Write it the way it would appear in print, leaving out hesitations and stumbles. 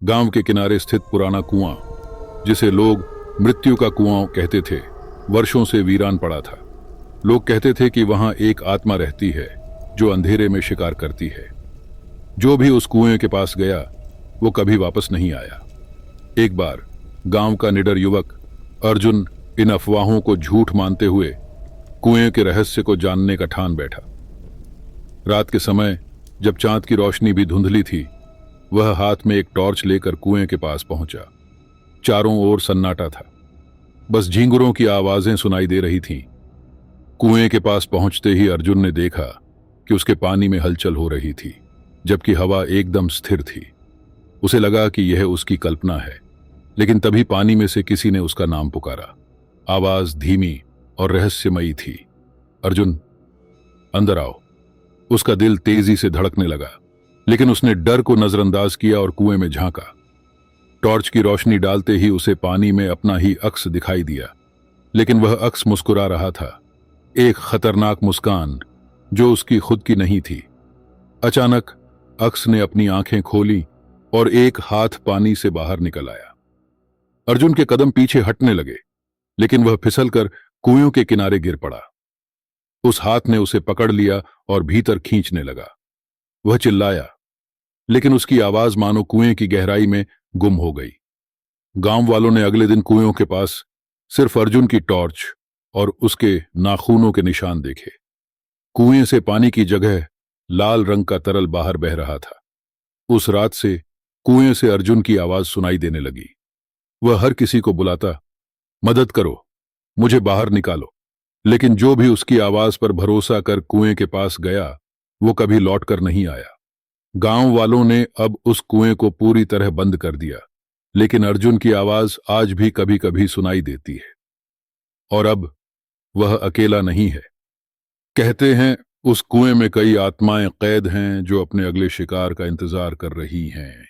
गांव के किनारे स्थित पुराना कुआं, जिसे लोग मृत्यु का कुआं कहते थे, वर्षों से वीरान पड़ा था। लोग कहते थे कि वहां एक आत्मा रहती है जो अंधेरे में शिकार करती है। जो भी उस कुएं के पास गया वो कभी वापस नहीं आया। एक बार गांव का निडर युवक अर्जुन इन अफवाहों को झूठ मानते हुए कुएं के रहस्य को जानने का ठान बैठा। रात के समय जब चांद की रोशनी भी धुंधली थी, वह हाथ में एक टॉर्च लेकर कुएं के पास पहुंचा। चारों ओर सन्नाटा था, बस झींगुरों की आवाजें सुनाई दे रही थीं। कुएं के पास पहुंचते ही अर्जुन ने देखा कि उसके पानी में हलचल हो रही थी, जबकि हवा एकदम स्थिर थी। उसे लगा कि यह उसकी कल्पना है, लेकिन तभी पानी में से किसी ने उसका नाम पुकारा। आवाज धीमी और रहस्यमयी थी, अर्जुन, अंदर आओ। उसका दिल तेजी से धड़कने लगा, लेकिन उसने डर को नजरअंदाज किया और कुएं में झांका। टॉर्च की रोशनी डालते ही उसे पानी में अपना ही अक्स दिखाई दिया, लेकिन वह अक्स मुस्कुरा रहा था, एक खतरनाक मुस्कान जो उसकी खुद की नहीं थी। अचानक अक्स ने अपनी आंखें खोली और एक हाथ पानी से बाहर निकल आया। अर्जुन के कदम पीछे हटने लगे, लेकिन वह फिसलकर कुएं के किनारे गिर पड़ा। उस हाथ ने उसे पकड़ लिया और भीतर खींचने लगा। वह चिल्लाया, लेकिन उसकी आवाज मानो कुएं की गहराई में गुम हो गई। गांव वालों ने अगले दिन कुएं के पास सिर्फ अर्जुन की टॉर्च और उसके नाखूनों के निशान देखे। कुएं से पानी की जगह लाल रंग का तरल बाहर बह रहा था। उस रात से कुएं से अर्जुन की आवाज सुनाई देने लगी। वह हर किसी को बुलाता, मदद करो, मुझे बाहर निकालो। लेकिन जो भी उसकी आवाज पर भरोसा कर कुएं के पास गया, वो कभी लौटकर नहीं आया। गांव वालों ने अब उस कुएं को पूरी तरह बंद कर दिया, लेकिन अर्जुन की आवाज आज भी कभी कभी सुनाई देती है। और अब वह अकेला नहीं है। कहते हैं उस कुएं में कई आत्माएं कैद हैं जो अपने अगले शिकार का इंतजार कर रही हैं।